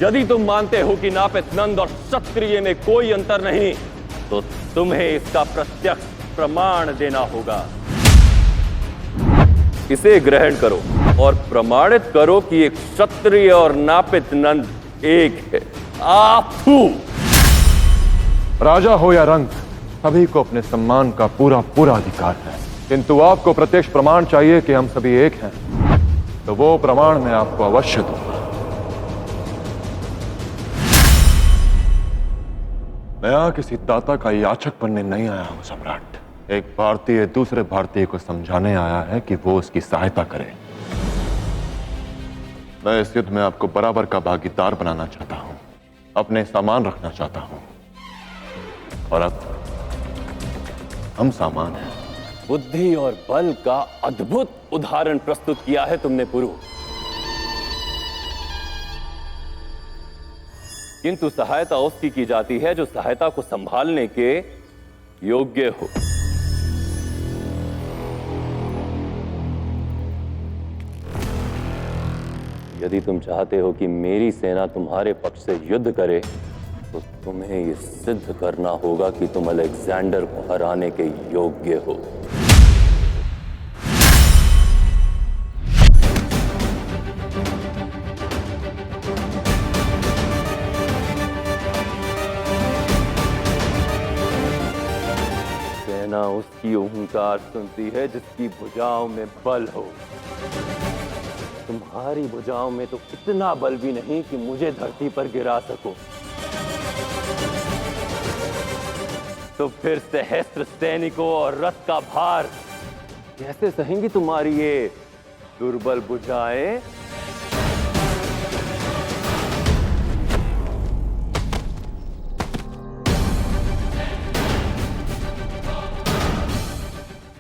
यदि तुम मानते हो कि नापित नंद और क्षत्रिय में कोई अंतर नहीं, तो तुम्हें इसका प्रत्यक्ष प्रमाण देना होगा। इसे ग्रहण करो और प्रमाणित करो कि एक क्षत्रिय और नापित नंद एक है। आपू! राजा हो या रंक, सभी को अपने सम्मान का पूरा पूरा अधिकार है, किंतु आपको प्रत्यक्ष प्रमाण चाहिए कि हम सभी एक हैं, तो वो प्रमाण मैं आपको अवश्य दूंगा। मैं यहां किसी दाता का याचक बनने नहीं आया हूं सम्राट। एक भारतीय दूसरे भारतीय को समझाने आया है कि वो उसकी सहायता करे। मैं इस युद्ध में आपको बराबर का भागीदार बनाना चाहता हूं, अपने सामान रखना चाहता हूं, और अब हम सामान हैं। बुद्धि और बल का अद्भुत उदाहरण प्रस्तुत किया है तुमने पुरु, किंतु सहायता उसकी की जाती है जो सहायता को संभालने के योग्य हो। यदि तुम चाहते हो कि मेरी सेना तुम्हारे पक्ष से युद्ध करे, तो तुम्हें यह सिद्ध करना होगा कि तुम अलेक्जेंडर को हराने के योग्य हो। सेना उसकी ओंकार सुनती है जिसकी भुजाओं में बल हो। तुम्हारी भुजाओं में तो इतना बल भी नहीं कि मुझे धरती पर गिरा सको। तो फिर सहस्त्र सैनिकों और रथ का भार कैसे सहेंगी तुम्हारी ये दुर्बल भुजाएं?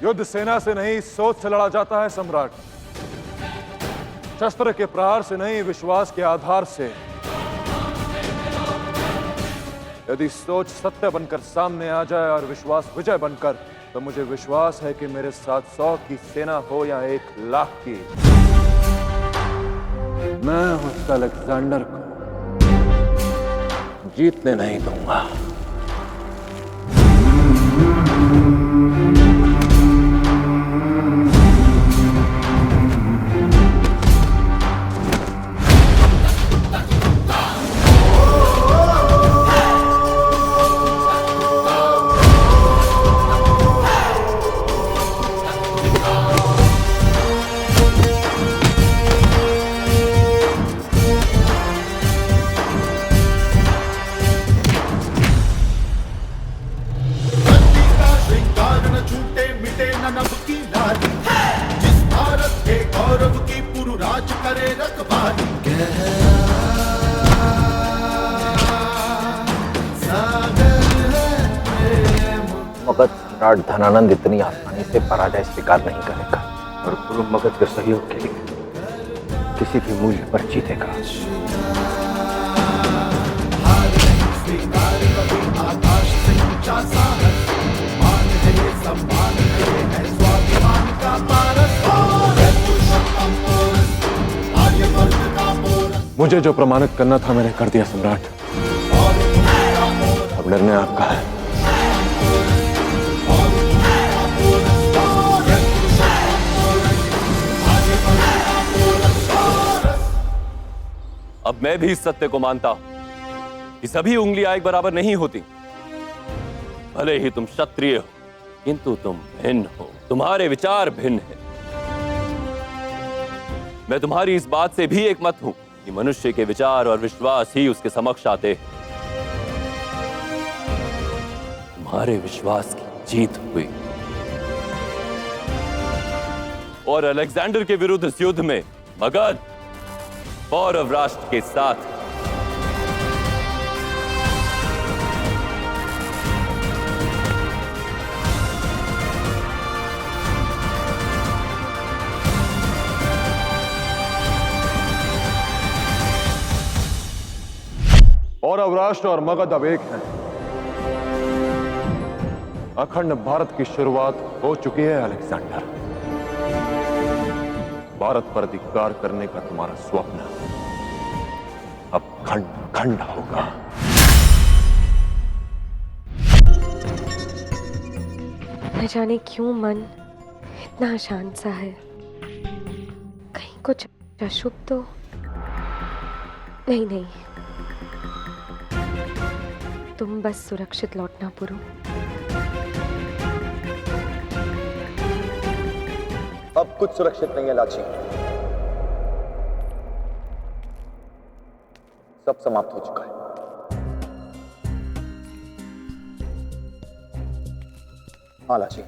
युद्ध सेना से नहीं, सोच से लड़ा जाता है सम्राट। शस्त्र के प्रहार से नहीं, विश्वास के आधार से। यदि सोच सत्य बनकर सामने आ जाए और विश्वास विजय बनकर, तो मुझे विश्वास है कि मेरे साथ 100 की सेना हो या 1 लाख की, मैं उस अलेक्जेंडर को जीतने नहीं दूंगा। मगध सम्राट धनानंद इतनी आसानी से पराजय स्वीकार नहीं करेगा और गुरु मगध के सहयोग के लिए किसी भी मूल्य पर जीतेगा। मुझे जो प्रमाणित करना था मैंने कर दिया सम्राट। अब निर्णय आपका है। अब मैं भी इस सत्य को मानता हूं कि सभी उंगलियां एक बराबर नहीं होती। भले ही तुम क्षत्रिय हो, किंतु तुम भिन्न हो, तुम्हारे विचार भिन्न हैं। मैं तुम्हारी इस बात से भी एक मत हूं कि मनुष्य के विचार और विश्वास ही उसके समक्ष आते हैं। तुम्हारे विश्वास की जीत हुई और अलेक्जेंडर के विरुद्ध इस युद्ध में मगध पौरव राष्ट्र के साथ पौरव राष्ट्र और मगध अब एक हैं। अखंड भारत की शुरुआत हो चुकी है अलेक्जेंडर। भारत पर अधिकार करने का तुम्हारा स्वप्न अब खंड खंड होगा। न जाने क्यों मन इतना अशांत सा है। कहीं कुछ अशुभ तो नहीं। नहीं, तुम बस सुरक्षित लौटना पुरु। अब कुछ सुरक्षित नहीं है लाची, सब समाप्त हो चुका है। हाँ लाची,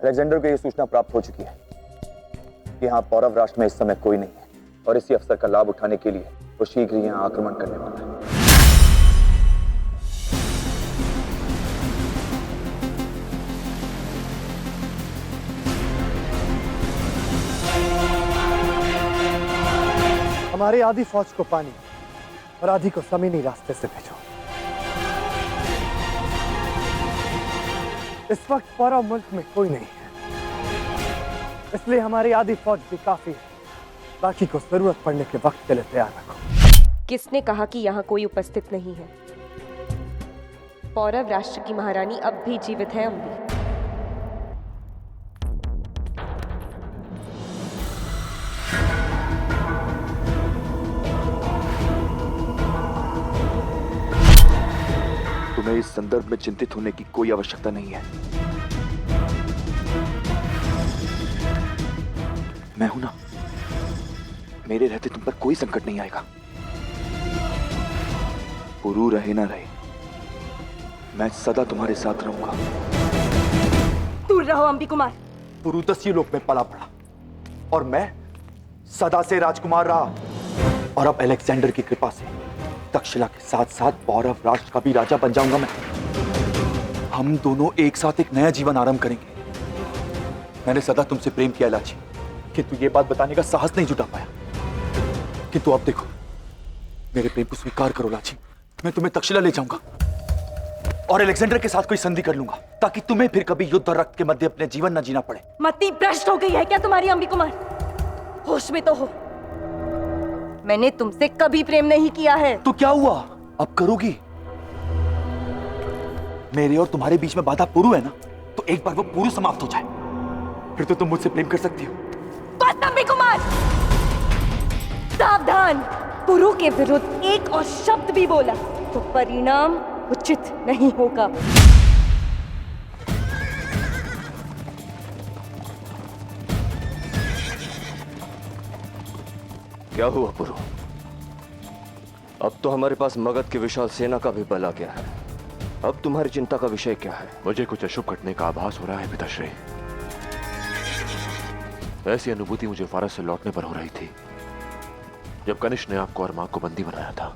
अलेक्जेंडर को यह सूचना प्राप्त हो चुकी है कि यहां पौरव राष्ट्र में इस समय कोई नहीं है और इसी अवसर का लाभ उठाने के लिए वो शीघ्र ही यहां आक्रमण करने वाला है। हमारी आधी फौज को पानी और आधी को जमीनी रास्ते से भेजो। इस वक्त पौरव मुल्क में कोई नहीं है, इसलिए हमारी आधी फौज भी काफी है। बाकी को जरूरत पड़ने के वक्त के लिए तैयार रखो। किसने कहा कि यहाँ कोई उपस्थित नहीं है? पौरव राष्ट्र की महारानी अब भी जीवित है अम्बी। तुम्हें इस संदर्भ में चिंतित होने की कोई आवश्यकता नहीं है। मैं हूं ना, मेरे रहते तुम पर कोई संकट नहीं आएगा। पुरु रहे ना रहे, मैं सदा तुम्हारे साथ रहूंगा। दूर रहो अम्बी कुमार। पुरु 10 लोक में पला पड़ा और मैं सदा से राजकुमार रहा, और अब अलेक्जेंडर की कृपा से तक्षशिला के साथ साथ पौरव राष्ट्र का भी राजा बन जाऊंगा मैं। हम दोनों एक साथ एक नया जीवन आरंभ करेंगे। मैंने सदा तुमसे प्रेम किया लाची, किंतु ये बात बताने का साहस नहीं जुटा पाया। किंतु अब देखो, मेरे प्रेम को स्वीकार करो लाची। मैं तुम्हें तक्षशिला ले जाऊंगा और अलेक्जेंडर के साथ कोई संधि कर लूंगा, ताकि तुम्हें फिर कभी युद्ध और रक्त के मध्य अपने जीवन न जीना पड़े। मति भ्रष्ट हो गई है क्या तुम्हारी अम्बी कुमार? होश में तो हो। मैंने तुमसे कभी प्रेम नहीं किया है। तो क्या हुआ, अब करोगी? मेरे और तुम्हारे बीच में बाधा पुरु है ना, तो एक बार वो पुरु समाप्त हो जाए, फिर तो तुम मुझसे प्रेम कर सकती हो। बस अम्बी कुमार, सावधान। पुरु के विरुद्ध एक और शब्द भी बोला तो परिणाम उचित नहीं होगा। क्या हुआ पुरु? अब तो हमारे पास मगध की विशाल सेना का भी बल आ गया है। अब तुम्हारी चिंता का विषय क्या है? मुझे कुछ अशुभ घटने का आभास हो रहा है पिताश्री। ऐसी अनुभूति मुझे फारस से लौटने पर हो रही थी जब कनिष्क ने आपको और मां को बंदी बनाया था।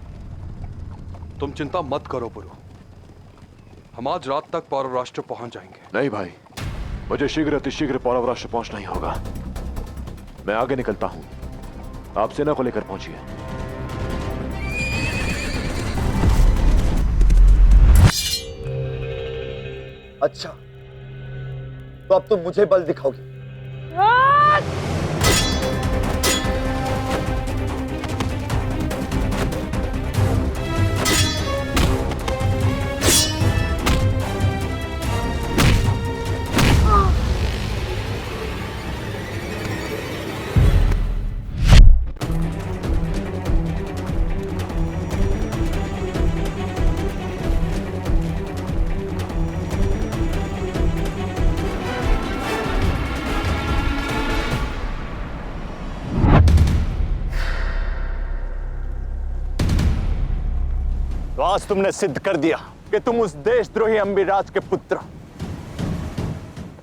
तुम चिंता मत करो पुरु, हम आज रात तक पौरव राष्ट्र पहुंच जाएंगे। नहीं भाई, मुझे शीघ्र अतिशीघ्र पौरव राष्ट्र पहुंचना ही होगा। मैं आगे निकलता हूं, आप सेना को लेकर पहुंचिए। अच्छा, तो अब तुम मुझे बल दिखाओगी। तो आज तुमने सिद्ध कर दिया कि तुम उस देशद्रोही अम्बिराज के पुत्र हो।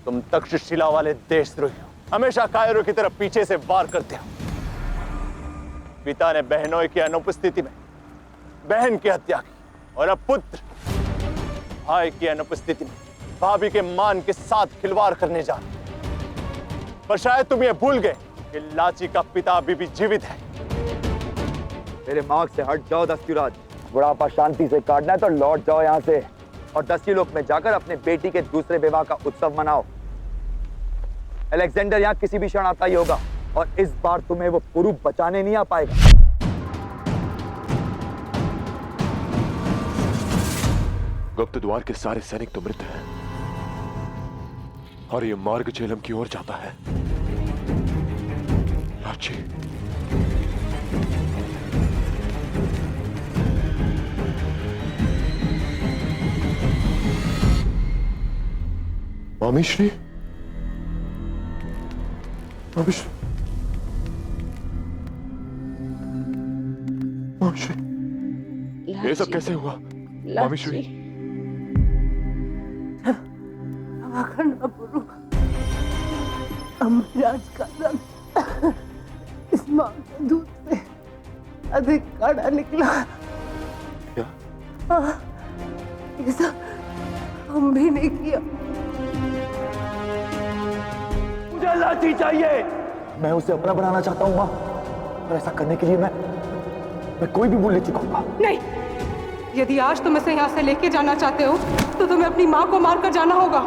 तुम तक्षशिला वाले देशद्रोही हो, हमेशा कायरों की तरफ पीछे से वार करते हो। पिता ने बहनों की अनुपस्थिति में बहन की हत्या की, और अब पुत्र भाई की अनुपस्थिति में भाभी के मान के साथ खिलवाड़ करने जा रहे। पर शायद तुम ये भूल गए कि लाची का पिता अभी भी जीवित है। मेरे मार्ग से हट जाओ दस्युराज। बुढ़ापा शांति से काटना है तो लौट जाओ यहाँ से, और 10 लोक में जाकर अपने बेटी के दूसरे विवाह का उत्सव मनाओ। अलेक्जेंडर यहाँ किसी भी क्षण आता ही होगा, और इस बार तुम्हें वो पुरु बचाने नहीं आ पाएगा। गुप्त द्वार के सारे सैनिक तो मृत हैं और ये मार्ग झेलम की ओर जाता है। राजी, मामीश्री, मामीश्री, मामीश्री, ये सब कैसे हुआ? मामीश्री, अमराज का रंग इस मां के दूध से अधिक गाढ़ा निकला। क्या? हाँ, ये सब हम भी नहीं किया। मुझे लाठी चाहिए। मैं उसे अपना बनाना चाहता हूँ माँ, और ऐसा करने के लिए मैं कोई भी मूल्य चुकाऊंगा। नहीं, यदि आज तुम इसे यहाँ से लेके जाना चाहते हो तो तुम्हें अपनी माँ को मारकर जाना होगा।